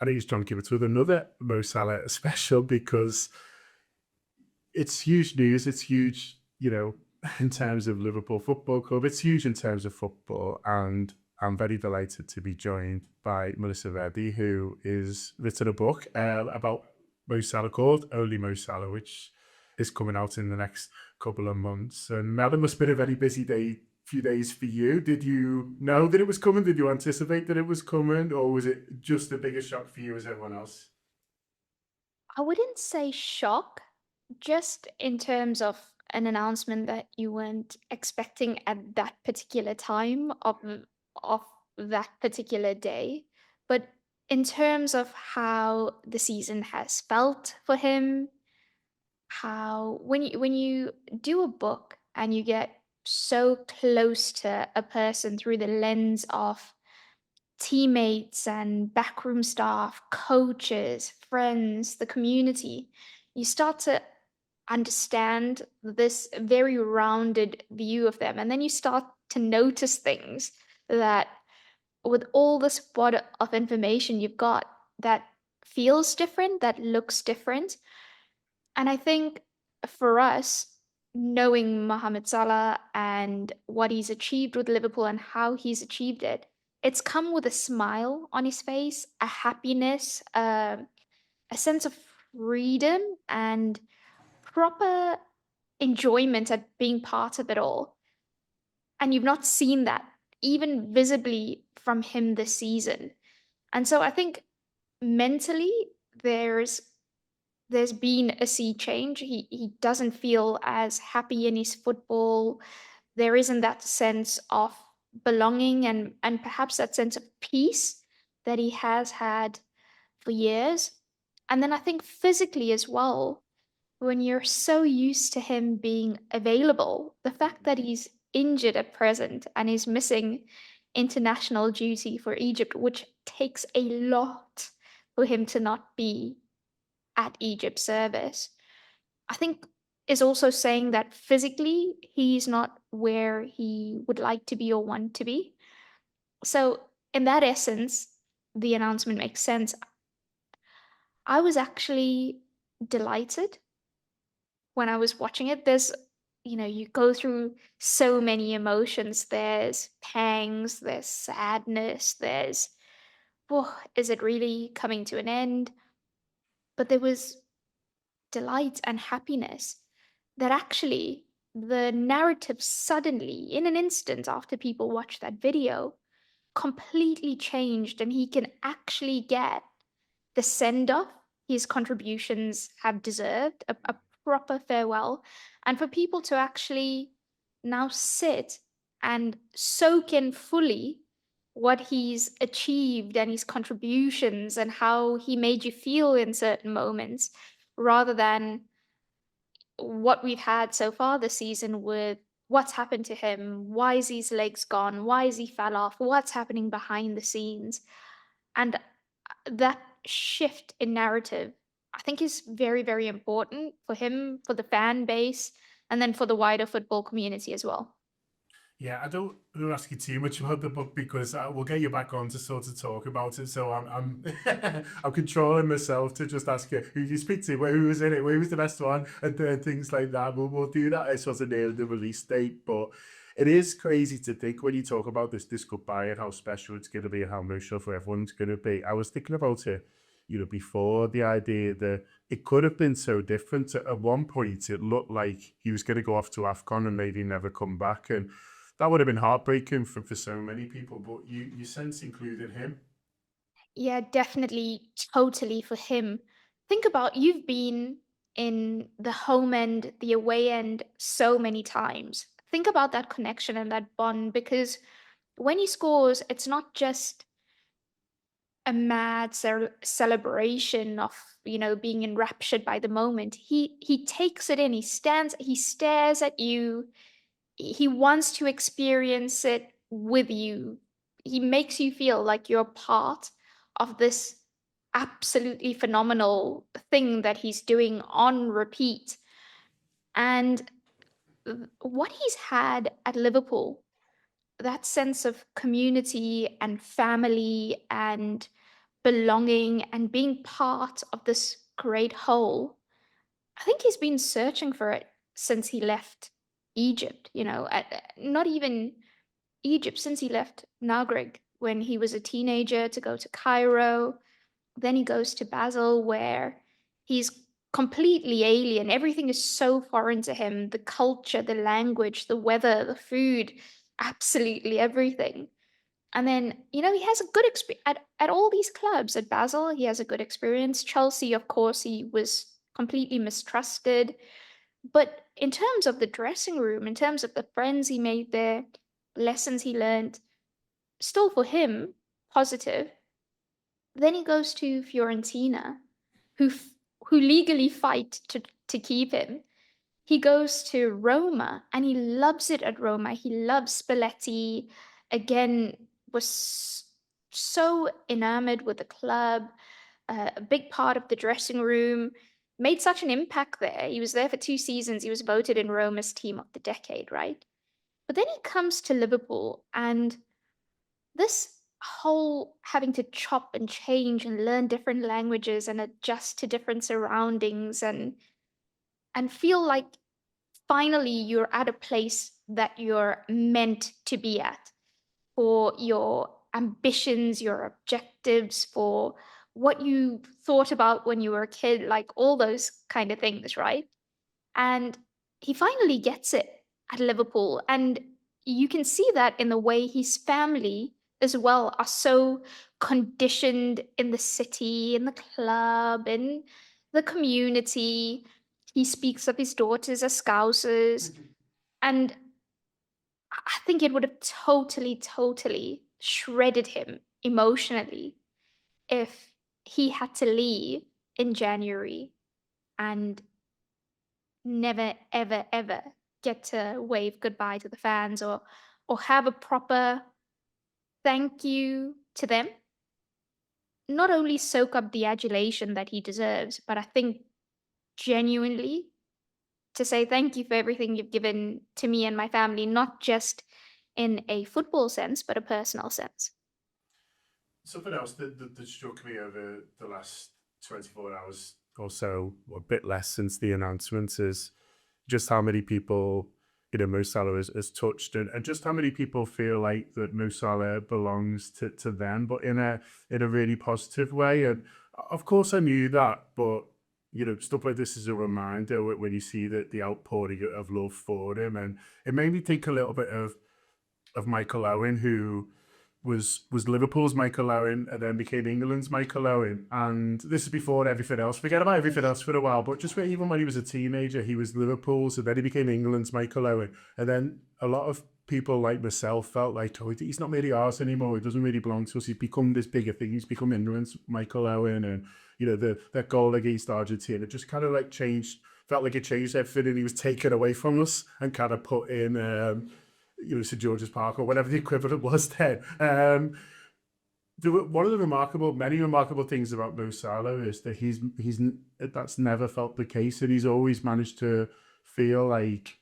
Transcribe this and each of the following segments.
And he's John Gibbons with another Mo Salah special because it's huge news. It's huge, in terms of Liverpool Football Club. It's huge in terms of football. And I'm very delighted to be joined by Melissa Reddy, who is written a book about Mo Salah called Only Mo Salah, which is coming out in the next couple of months. And Mel, it must have been a very busy few days for you. Did you know that it was coming? Did you anticipate that it was coming? Or was it just a bigger shock for you as everyone else? I wouldn't say shock, just in terms of an announcement that you weren't expecting at that particular time of that particular day. But in terms of how the season has felt for him, how when you do a book and you get so close to a person through the lens of teammates and backroom staff, coaches, friends, the community, you start to understand this very rounded view of them. And then you start to notice things that, with all this wad of information you've got, that feels different, that looks different. And I think for us, knowing Mohamed Salah and what he's achieved with Liverpool and how he's achieved it, it's come with a smile on his face, a happiness, a sense of freedom, and proper enjoyment at being part of it all. And you've not seen that even visibly from him this season. And so I think mentally, there's there's been a sea change. He doesn't feel as happy in his football. There isn't that sense of belonging and perhaps that sense of peace that he has had for years. And then I think physically as well, when you're so used to him being available, the fact that he's injured at present and is missing international duty for Egypt, which takes a lot for him to not be at Egypt's service, I think is also saying that physically he's not where he would like to be or want to be. So, in that essence, the announcement makes sense. I was actually delighted when I was watching it. You go through so many emotions. There's pangs, there's sadness, there's, oh, is it really coming to an end? But there was delight and happiness that actually the narrative suddenly, in an instant after people watch that video, completely changed, and he can actually get the send off his contributions have deserved, a proper farewell, and for people to actually now sit and soak in fully what he's achieved and his contributions and how he made you feel in certain moments, rather than what we've had so far this season with what's happened to him, why is his legs gone, why is he fell off, what's happening behind the scenes. And that shift in narrative, I think, is very, very important for him, for the fan base, and then for the wider football community as well. Yeah, I don't ask you too much about the book because we'll get you back on to sort of talk about it. So I'm I'm controlling myself to just ask you who you speak to, who was in it, who was the best one, and things like that. We'll do that as sort of near the release date. But it is crazy to think when you talk about this goodbye and how special it's going to be and how emotional for everyone's going to be. I was thinking about it, before the idea that it could have been so different. At one point, it looked like he was going to go off to AFCON and maybe never come back. And that would have been heartbreaking for so many people, but you sense included him. Yeah, definitely, totally for him. Think about, you've been in the home end, the away end so many times. Think about that connection and that bond, because when he scores, it's not just a mad celebration of, being enraptured by the moment. He takes it in. He stands. He stares at you. He wants to experience it with you. He makes you feel like you're part of this absolutely phenomenal thing that he's doing on repeat. And what he's had at Liverpool, that sense of community and family and belonging and being part of this great whole. I think he's been searching for it since he left Egypt, not even Egypt, since he left Nagreg when he was a teenager to go to Cairo. Then he goes to Basel, where he's completely alien. Everything is so foreign to him: the culture, the language, the weather, the food, absolutely everything. And then, he has a good experience at all these clubs. At Basel, he has a good experience. Chelsea, of course, he was completely mistrusted. But in terms of the dressing room, in terms of the friends he made there, lessons he learned, still for him, positive. Then he goes to Fiorentina, who who legally fight to keep him. He goes to Roma, and he loves it at Roma. He loves Spalletti. Again, was so enamored with the club, a big part of the dressing room, made such an impact there. He was there for 2 seasons. He was voted in Roma's team of the decade, right? But then he comes to Liverpool, and this whole having to chop and change and learn different languages and adjust to different surroundings and feel like finally you're at a place that you're meant to be at for your ambitions, your objectives, for what you thought about when you were a kid, like all those kind of things, right? And he finally gets it at Liverpool. And you can see that in the way his family as well are so conditioned in the city, in the club, in the community. He speaks of his daughters as Scousers. And I think it would have totally, totally shredded him emotionally if he had to leave in January and never, ever, ever get to wave goodbye to the fans or have a proper thank you to them. Not only soak up the adulation that he deserves, but I think genuinely to say thank you for everything you've given to me and my family, not just in a football sense, but a personal sense. Something else that struck me over the last 24 hours or so, or a bit less since the announcement, is just how many people, Mo Salah has touched, and just how many people feel like that Mo Salah belongs to them, but in a really positive way. And of course, I knew that, but stuff like this is a reminder when you see the outpouring of love for him, and it made me think a little bit of Michael Owen, who was Liverpool's Michael Owen and then became England's Michael Owen. And this is before everything else. Forget about everything else for a while, but just even when he was a teenager, he was Liverpool's, and then he became England's Michael Owen. And then a lot of people like myself felt like, oh, he's not really ours anymore. He doesn't really belong to us. He's become this bigger thing. He's become England's Michael Owen. And, that goal against Argentina just kind of like changed, felt like it changed everything, and he was taken away from us and kind of put in St George's Park or whatever the equivalent was then. One of the many remarkable things about Mo Salah is that he's that's never felt the case, and he's always managed to feel like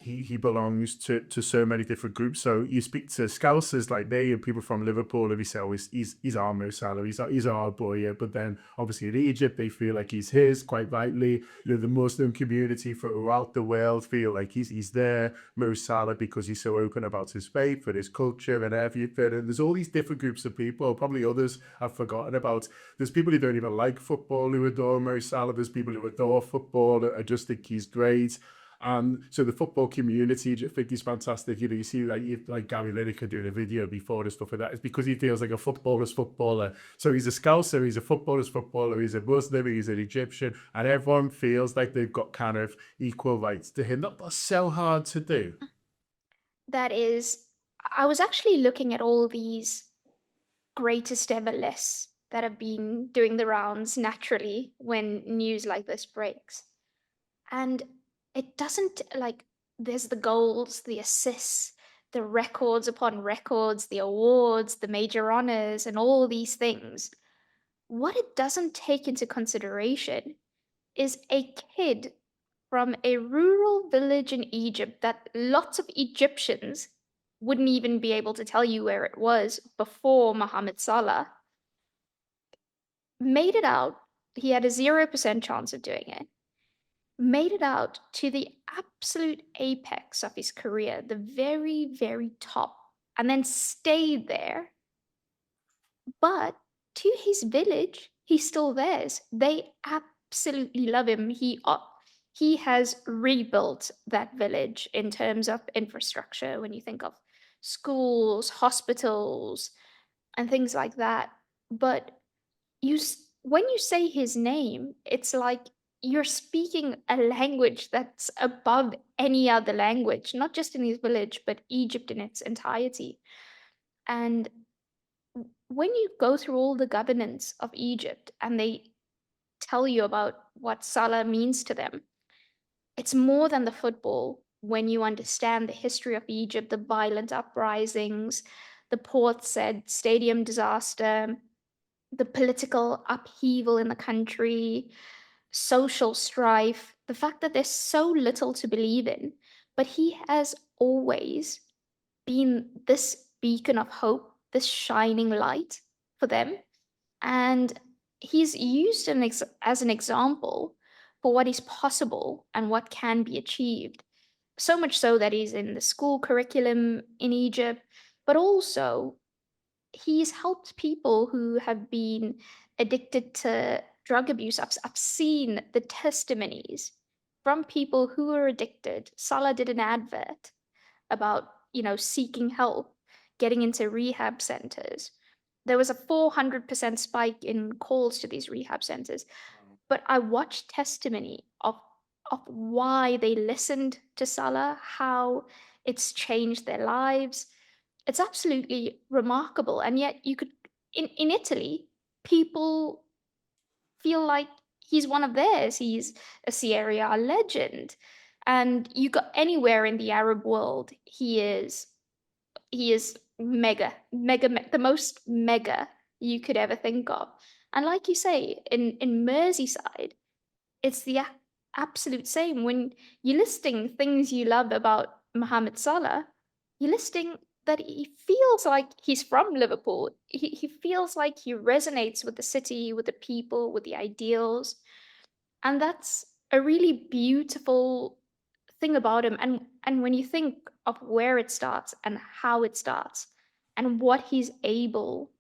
he belongs to so many different groups. So you speak to Scousers like me and people from Liverpool, and we say, oh, he's our Mo Salah, he's our boy. Yeah. But then obviously in Egypt, they feel like he's his, quite rightly. The Muslim community throughout the world feel like he's there, Mo Salah, because he's so open about his faith and his culture and everything. And there's all these different groups of people, probably others I've forgotten about. There's people who don't even like football who adore Mo Salah. There's people who adore football and just think he's great. And so the football community, I think he's fantastic. You see like Gary Lineker doing a video before and stuff like that. It's because he feels like a footballer's footballer. So he's a Scouser, he's a footballer's footballer, he's a Muslim, he's an Egyptian, and everyone feels like they've got kind of equal rights to him. That's so hard to do. That is, I was actually looking at all these greatest ever lists that have been doing the rounds naturally when news like this breaks. And it doesn't like there's the goals, the assists, the records upon records, the awards, the major honors, and all these things. What it doesn't take into consideration is a kid from a rural village in Egypt that lots of Egyptians wouldn't even be able to tell you where it was before Mohamed Salah. made it out. He had a 0% chance of doing it. Made it out to the absolute apex of his career, the very, very top, and then stayed there. But to his village, he's still theirs. They absolutely love him. He has rebuilt that village in terms of infrastructure. When you think of schools, hospitals, and things like that. But when you say his name, it's like you're speaking a language that's above any other language, not just in his village, but Egypt in its entirety. And when you go through all the governance of Egypt and they tell you about what Salah means to them, it's more than the football. When you understand the history of Egypt, the violent uprisings, the Port Said stadium disaster, the political upheaval in the country, social strife, the fact that there's so little to believe in, but he has always been this beacon of hope, this shining light for them. And he's used as an example for what is possible and what can be achieved. So much so that he's in the school curriculum in Egypt, but also he's helped people who have been addicted to drug abuse. I've seen the testimonies from people who are addicted. Salah did an advert about, seeking help, getting into rehab centers. There was a 400% spike in calls to these rehab centers. But I watched testimony of why they listened to Salah, how it's changed their lives. It's absolutely remarkable. And yet you could in Italy, people feel like he's one of theirs. He's a Serie A legend. And you go anywhere in the Arab world, he is mega, the most mega you could ever think of. And like you say, in Merseyside, it's the absolute same. When you're listing things you love about Mohamed Salah, you're listing that he feels like he's from Liverpool. He feels like he resonates with the city, with the people, with the ideals. And that's a really beautiful thing about him. And when you think of where it starts and how it starts and what he's able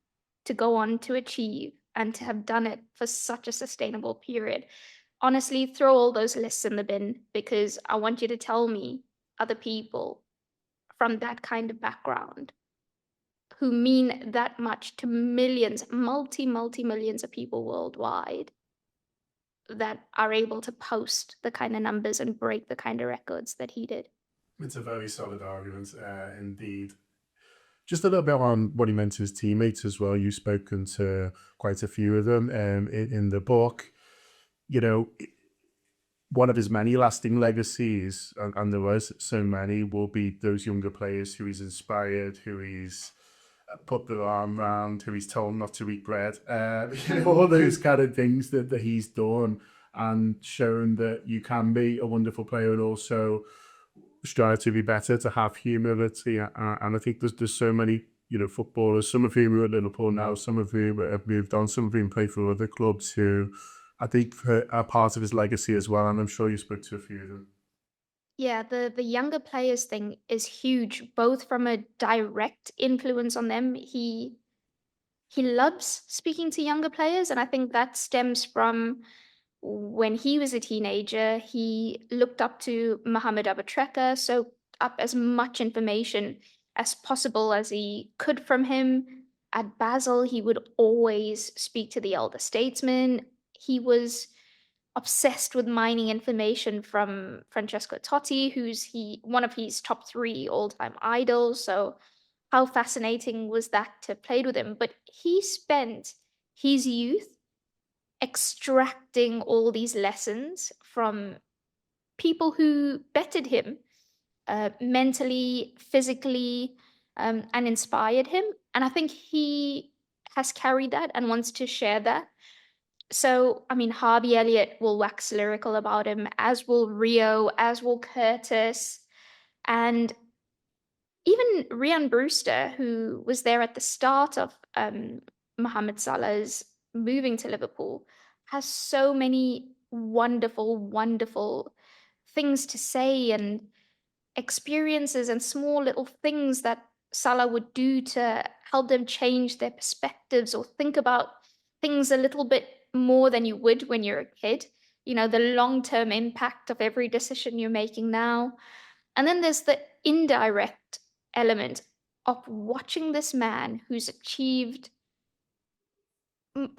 to go on to achieve and to have done it for such a sustainable period, honestly, throw all those lists in the bin, because I want you to tell me other people from that kind of background who mean that much to millions, multi millions of people worldwide, that are able to post the kind of numbers and break the kind of records that he did. It's a very solid argument, indeed. Just a little bit on what he meant to his teammates as well. You've spoken to quite a few of them in the book. You know, one of his many lasting legacies, and there was so many, will be those younger players who he's inspired, who he's put their arm around, who he's told not to eat bread. All those kind of things that he's done and shown that you can be a wonderful player and also strive to be better, to have humility. And I think there's so many, footballers, some of whom are at Liverpool now, some of whom have moved on, some of whom play for other clubs, who I think are part of his legacy as well. And I'm sure you spoke to a few of them. Yeah, the younger players thing is huge, both from a direct influence on them. He loves speaking to younger players, and I think that stems from when he was a teenager. He looked up to Mohamed Abutreka, soaked up as much information as possible as he could from him. At Basel, he would always speak to the elder statesmen. He was obsessed with mining information from Francesco Totti, who's one of his top three all-time idols. So how fascinating was that to have played with him? But he spent his youth extracting all these lessons from people who bettered him mentally, physically, and inspired him. And I think he has carried that and wants to share that. So, I mean, Harvey Elliott will wax lyrical about him, as will Rio, as will Curtis, and even Rhian Brewster, who was there at the start of Mohamed Salah's moving to Liverpool, has so many wonderful, wonderful things to say and experiences and small little things that Salah would do to help them change their perspectives or think about things a little bit more than you would when you're a kid. You know, the long term impact of every decision you're making now. And then there's the indirect element of watching this man who's achieved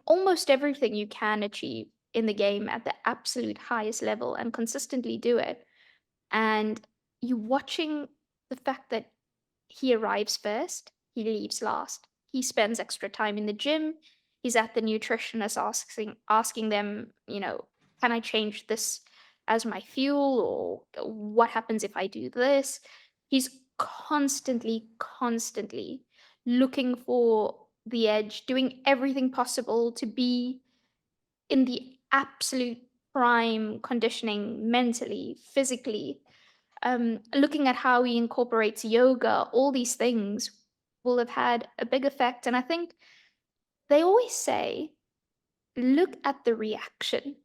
almost everything you can achieve in the game at the absolute highest level and consistently do it. And you watching the fact that he arrives first, he leaves last. He spends extra time in the gym. He's at the nutritionist asking them, can I change this as my fuel, or what happens if I do this? He's constantly, constantly looking for the edge, doing everything possible to be in the absolute prime conditioning mentally, physically, looking at how he incorporates yoga, all these things will have had a big effect. And I think they always say, look at the reaction.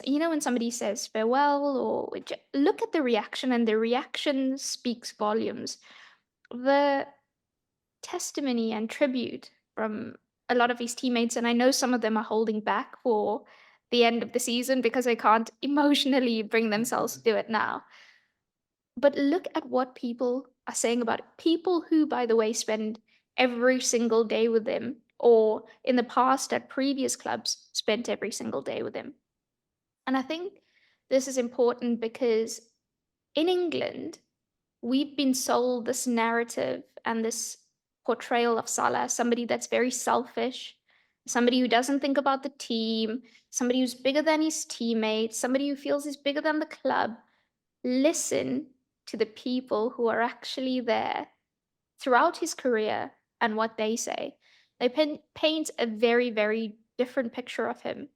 When somebody says farewell or look at the reaction, and the reaction speaks volumes. The testimony and tribute from a lot of his teammates, and I know some of them are holding back for the end of the season because they can't emotionally bring themselves to do it now. But look at what people are saying about it. People who, by the way, spend every single day with him, or in the past at previous clubs, spent every single day with him. And I think this is important because in England, we've been sold this narrative and this portrayal of Salah as somebody that's very selfish, somebody who doesn't think about the team, somebody who's bigger than his teammates, somebody who feels he's bigger than the club. Listen to the people who are actually there throughout his career and what they say. They paint a very, very different picture of him.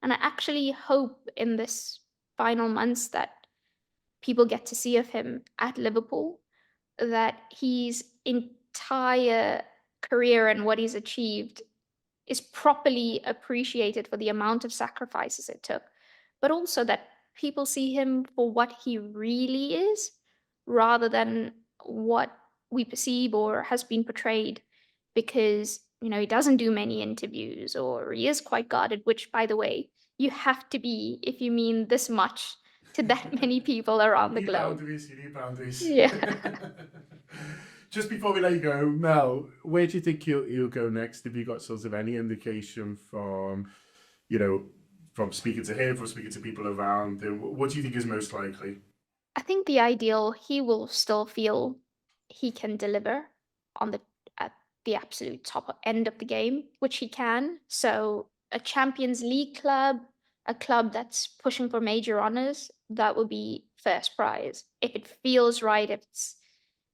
And I actually hope in this final months that people get to see of him at Liverpool, that his entire career and what he's achieved is properly appreciated for the amount of sacrifices it took, but also that people see him for what he really is rather than what we perceive or has been portrayed. Because, he doesn't do many interviews, or he is quite guarded, which, by the way, you have to be if you mean this much to that many people around the You need globe. boundaries, you need boundaries. Yeah. Just before we let you go, Mel, where do you think you'll go next? Have you got sort of any indication from, from speaking to him, from speaking to people around him? What do you think is most likely? I think the ideal, he will still feel he can deliver on at the absolute top end of the game, which he can. So a Champions League club, a club that's pushing for major honors, that would be first prize. If it feels right, if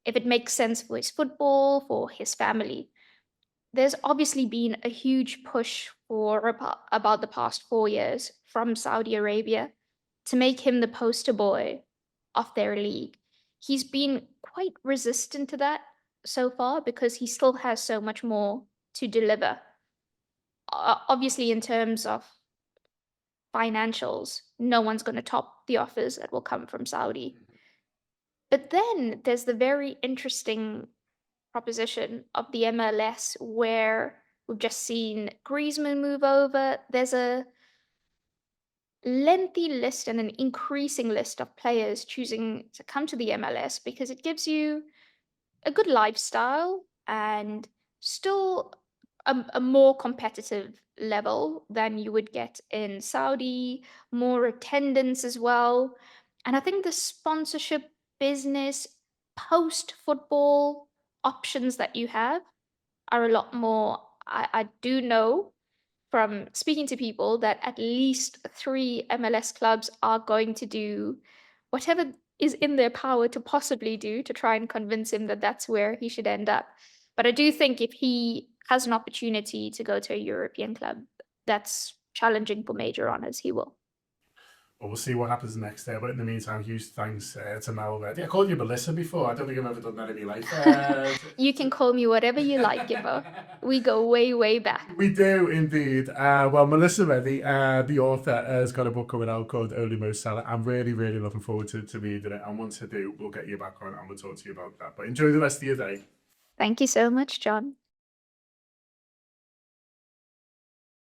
it makes sense for his football, for his family. There's obviously been a huge push for about the past 4 years from Saudi Arabia to make him the poster boy of their league. He's been quite resistant to that so far because he still has so much more to deliver. Obviously, in terms of financials, no one's going to top the offers that will come from Saudi. But then there's the very interesting proposition of the MLS where we've just seen Griezmann move over. There's a lengthy list and an increasing list of players choosing to come to the MLS because it gives you a good lifestyle and still a more competitive level than you would get in Saudi, more attendance as well. And I think the sponsorship business post football options that you have are a lot more. I do know from speaking to people that at least 3 MLS clubs are going to do whatever is in their power to possibly do to try and convince him that that's where he should end up. But I do think if he has an opportunity to go to a European club that's challenging for major honors, he will. Well, we'll see what happens next there. But in the meantime, huge thanks to Mel Reddy. I called you Melissa before. I don't think I've ever done that in my life. You can call me whatever you like, Gibbo. We go way, way back. We do indeed. Well, Melissa Reddy, the author, has got a book coming out called Only Mo Salah. I'm really, really looking forward to reading it. And once I do, we'll get you back on and we'll talk to you about that. But enjoy the rest of your day. Thank you so much, John.